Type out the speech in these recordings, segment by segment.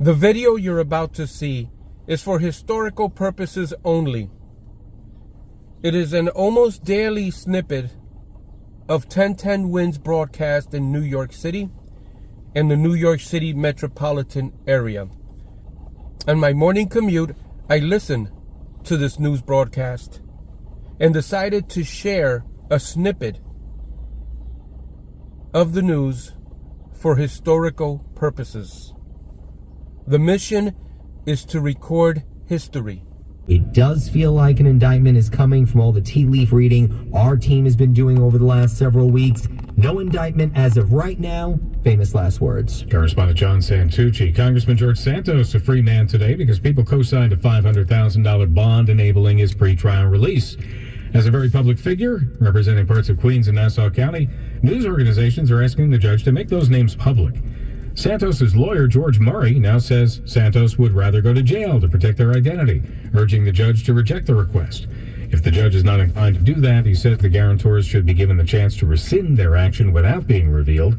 The video you're about to see is for historical purposes only. It is an almost daily snippet of 1010 Wins broadcast in New York City and the New York City metropolitan area. On my morning commute, I listened to this news broadcast and decided to share a snippet of the news for historical purposes. The mission is to record history. It does feel like an indictment is coming from all the tea leaf reading our team has been doing over the last several weeks. No indictment as of right now. Famous last words. Correspondent John Santucci. Congressman George Santos, a free man today because people co-signed a $500,000 bond enabling his pretrial release. As a very public figure, representing parts of Queens and Nassau County, news organizations are asking the judge to make those names public. Santos's lawyer, George Murray, now says Santos would rather go to jail to protect their identity, urging the judge to reject the request. If the judge is not inclined to do that, he says the guarantors should be given the chance to rescind their action without being revealed,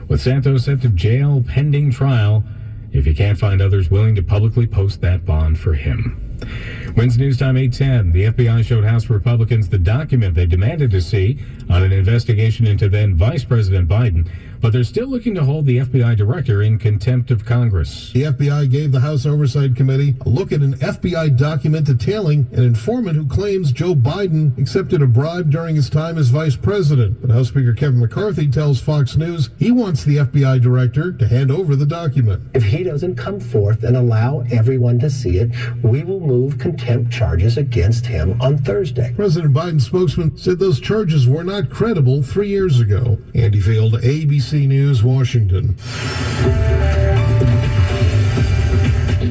with Santos sent to jail pending trial if he can't find others willing to publicly post that bond for him. Wins News Time 8:10. The FBI showed House Republicans the document they demanded to see on an investigation into then Vice President Biden, but they're still looking to hold the FBI director in contempt of Congress. The FBI gave the House Oversight Committee a look at an FBI document detailing an informant who claims Joe Biden accepted a bribe during his time as vice president. But House Speaker Kevin McCarthy tells Fox News he wants the FBI director to hand over the document. If he doesn't come forth and allow everyone to see it, we will move contempt charges against him on Thursday. President Biden's spokesman said those charges were not credible 3 years ago. Andy Field, ABC News, Washington.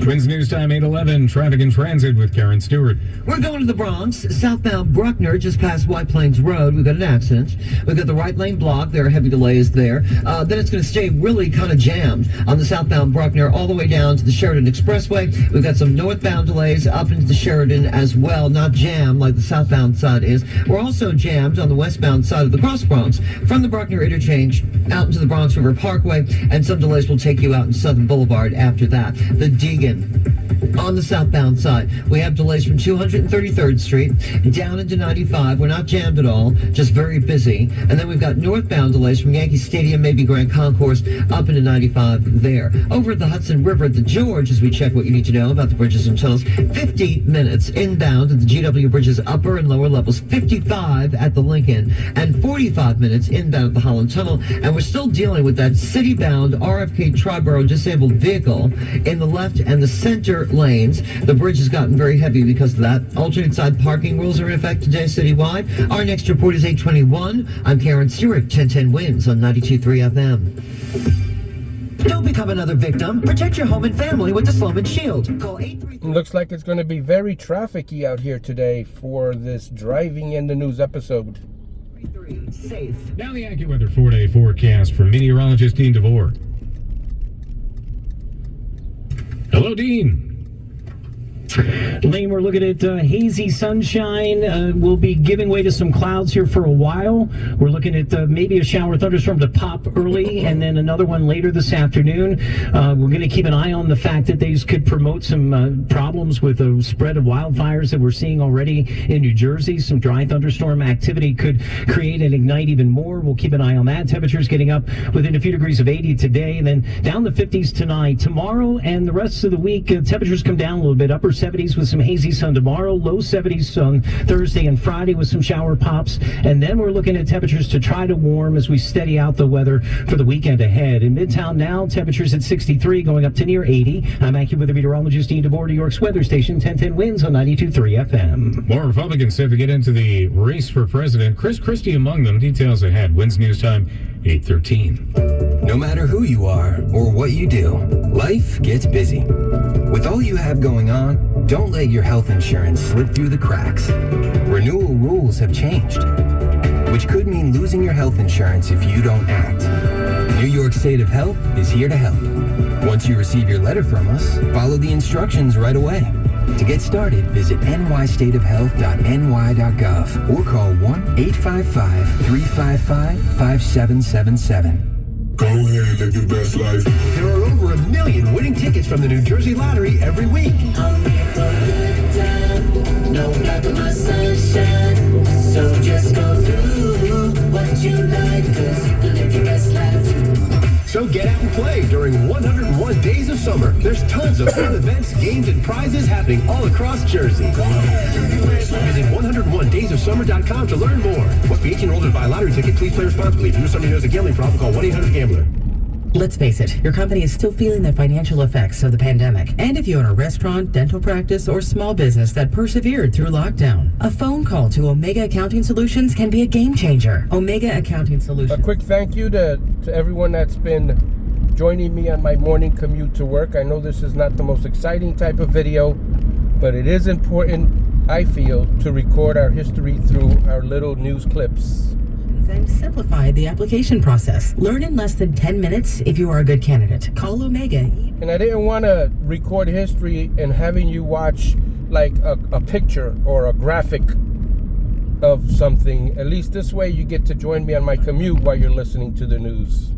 Twins News Time 8:11. Traffic and transit with Karen Stewart. We're going to the Bronx, southbound Bruckner, just past White Plains Road. We've got an accident. We've got the right lane blocked. There are heavy delays there. Then it's going to stay really kind of jammed on the southbound Bruckner all the way down to the Sheridan Expressway. We've got some northbound delays up into the Sheridan as well, not jammed like the southbound side is. We're also jammed on the westbound side of the Cross Bronx from the Bruckner interchange out into the Bronx River Parkway, and some delays will take you out in Southern Boulevard after that. The Deegan on the southbound side. We have delays from 233rd Street down into 95. We're not jammed at all, just very busy. And then we've got northbound delays from Yankee Stadium, maybe Grand Concourse, up into 95 there. Over at the Hudson River at the George, as we check what you need to know about the bridges and tunnels, 50 minutes inbound at the GW Bridges upper and lower levels, 55 at the Lincoln, and 45 minutes inbound at the Holland Tunnel. And we're still dealing with that city-bound RFK Triborough disabled vehicle in the left and the center lanes. The bridge has gotten very heavy because of that. Alternate side parking rules are in effect today citywide. Our next report is 8:21. I'm Karen Stewart, 1010 Wins on 92.3 FM. Don't become another victim. Protect your home and family with the Sloman Shield. Call 833. Looks like it's going to be very trafficy out here today for this Driving in the News episode. Safe. Now the AccuWeather 4-day forecast from meteorologist Dean DeVore. Hello, Dean. Lane, we're looking at hazy sunshine. We'll be giving way to some clouds here for a while. We're looking at maybe a shower thunderstorm to pop early and then another one later this afternoon. We're going to keep an eye on the fact that these could promote some problems with the spread of wildfires that we're seeing already in New Jersey. Some dry thunderstorm activity could create and ignite even more. We'll keep an eye on that. Temperatures getting up within a few degrees of 80 today and then down the 50s tonight. Tomorrow and the rest of the week, temperatures come down a little bit. Upper 70s with some hazy sun tomorrow, low 70s on Thursday and Friday with some shower pops, and then we're looking at temperatures to try to warm as we steady out the weather for the weekend ahead. In Midtown now, temperatures at 63 going up to near 80. I'm AccuWeather meteorologist Dean DeVore, New York's weather station, 1010 Wins on 92.3 FM. More Republicans set to get into the race for president. Chris Christie among them. Details ahead. Wins News Time 8:13. No matter who you are or what you do, life gets busy. With all you have going on, don't let your health insurance slip through the cracks. Renewal rules have changed, which could mean losing your health insurance if you don't act. New York State of Health is here to help. Once you receive your letter from us, follow the instructions right away. To get started, visit nystateofhealth.ny.gov or call 1-855-355-5777. Go ahead and live your best life. There are over 1 million winning tickets from the New Jersey Lottery every week. I'm here for a good time, no matter my sunshine. So just go through what you like, 'cause you can live your best life. So get out and play during 101 Days of Summer. There's tons of fun events, games, and prizes happening all across Jersey. Visit 101daysofsummer.com to learn more. Must be 18 or older to buy a lottery ticket. Please play responsibly. If you or somebody knows a gambling problem, call 1-800-GAMBLER. Let's face it, your company is still feeling the financial effects of the pandemic. And if you own a restaurant, dental practice, or small business that persevered through lockdown, a phone call to Omega Accounting Solutions can be a game changer. Omega Accounting Solutions. A quick thank you to everyone that's been joining me on my morning commute to work. I know this is not the most exciting type of video, but it is important, I feel, to record our history through our little news clips. And simplify the application process. Learn in less than 10 minutes if you are a good candidate. Call Omega. And I didn't want to record history and having you watch like a picture or a graphic of something. At least this way you get to join me on my commute while you're listening to the news.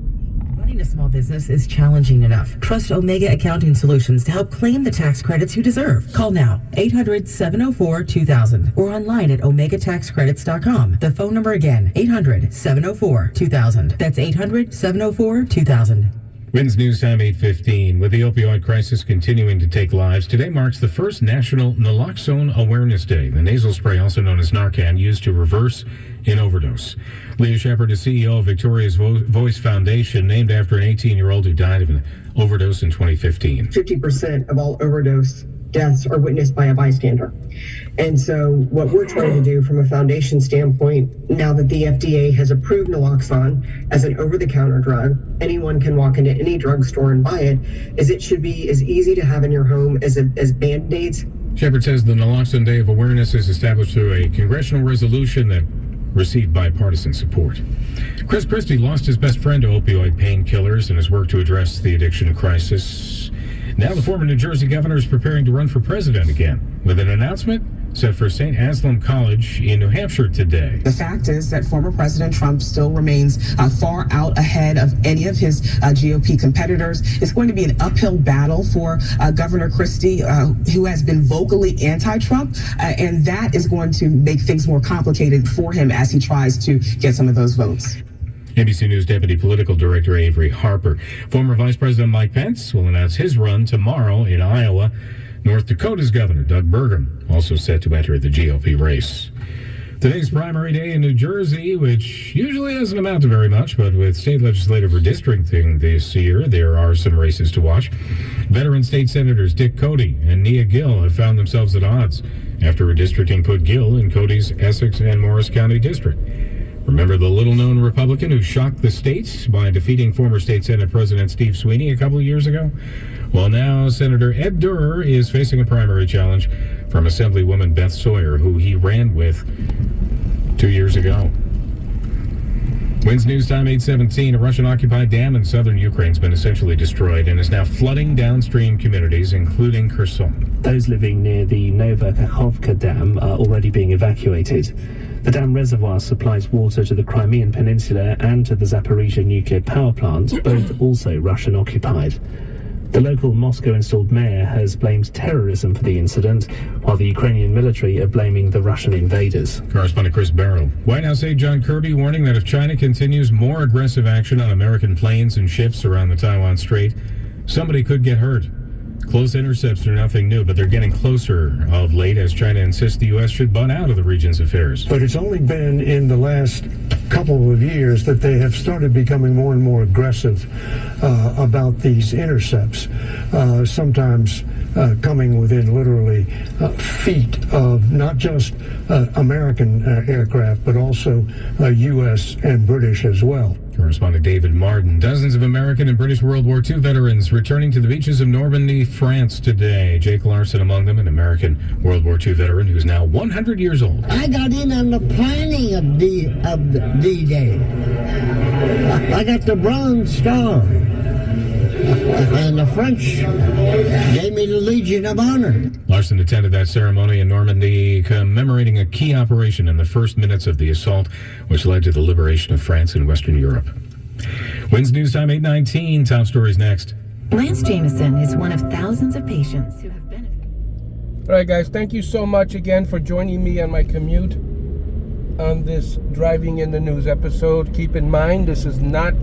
Running a small business is challenging enough. Trust Omega Accounting Solutions to help claim the tax credits you deserve. Call now, 800-704-2000 or online at OmegaTaxCredits.com. The phone number again, 800-704-2000. That's 800-704-2000. WINS News Time 8:15. With the opioid crisis continuing to take lives, today marks the first National Naloxone Awareness Day, the nasal spray also known as Narcan, used to reverse an overdose. Leah Shepard is CEO of Victoria's Voice Foundation, named after an 18-year-old who died of an overdose in 2015. 50% of all overdose deaths are witnessed by a bystander. And so what we're trying to do from a foundation standpoint, now that the FDA has approved naloxone as an over-the-counter drug, anyone can walk into any drugstore and buy it, is it should be as easy to have in your home as Band-Aids. Shepard says the Naloxone Day of Awareness is established through a congressional resolution that received bipartisan support. Chris Christie lost his best friend to opioid painkillers in his work to address the addiction crisis. Now the former New Jersey governor is preparing to run for president again, with an announcement set for St. Anselm College in New Hampshire today. The fact is that former President Trump still remains far out ahead of any of his GOP competitors. It's going to be an uphill battle for Governor Christie, who has been vocally anti-Trump, and that is going to make things more complicated for him as he tries to get some of those votes. NBC News Deputy Political Director Avery Harper. Former Vice President Mike Pence will announce his run tomorrow in Iowa. North Dakota's Governor Doug Burgum also set to enter the GOP race. Today's primary day in New Jersey, which usually doesn't amount to very much, but with state legislative redistricting this year, there are some races to watch. Veteran state senators Dick Cody and Nia Gill have found themselves at odds after redistricting put Gill in Cody's Essex and Morris County district. Remember the little-known Republican who shocked the state by defeating former state Senate President Steve Sweeney a couple of years ago? Well, now Senator Ed Durr is facing a primary challenge from Assemblywoman Beth Sawyer, who he ran with 2 years ago. WINS News Time 8:17. A Russian-occupied dam in southern Ukraine has been essentially destroyed and is now flooding downstream communities, including Kherson. Those living near the Novakhovka Dam are already being evacuated. The dam reservoir supplies water to the Crimean Peninsula and to the Zaporizhia nuclear power plant, both also Russian-occupied. The local Moscow-installed mayor has blamed terrorism for the incident, while the Ukrainian military are blaming the Russian invaders. Correspondent Chris Barrow. White House aide John Kirby warning that if China continues more aggressive action on American planes and ships around the Taiwan Strait, somebody could get hurt. Close intercepts are nothing new, but they're getting closer of late as China insists the U.S. should butt out of the region's affairs. But it's only been in the last couple of years that they have started becoming more and more aggressive about these intercepts, sometimes coming within literally feet of not just American aircraft, but also U.S. and British as well. Correspondent David Martin. Dozens of American and British World War II veterans returning to the beaches of Normandy, France today. Jake Larson among them, an American World War II veteran who's now 100 years old. I got in on the planning of D-Day. I got the Bronze Star. And the French gave me the Legion of Honor. Larson attended that ceremony in Normandy, commemorating a key operation in the first minutes of the assault, which led to the liberation of France and Western Europe. Wins News Time 8:19. Top stories next. Lance Jameson is one of thousands of patients who have benefited. All right, guys, thank you so much again for joining me on my commute on this Driving in the News episode. Keep in mind, this is not,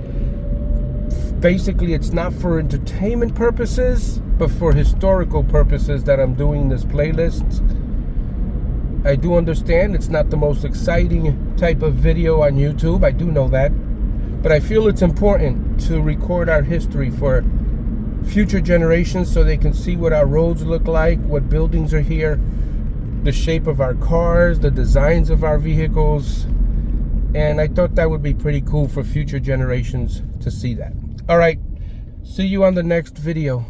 basically, it's not for entertainment purposes, but for historical purposes that I'm doing this playlist. I do understand it's not the most exciting type of video on YouTube. I do know that. But I feel it's important to record our history for future generations so they can see what our roads look like, what buildings are here, the shape of our cars, the designs of our vehicles. And I thought that would be pretty cool for future generations to see that. All right, see you on the next video.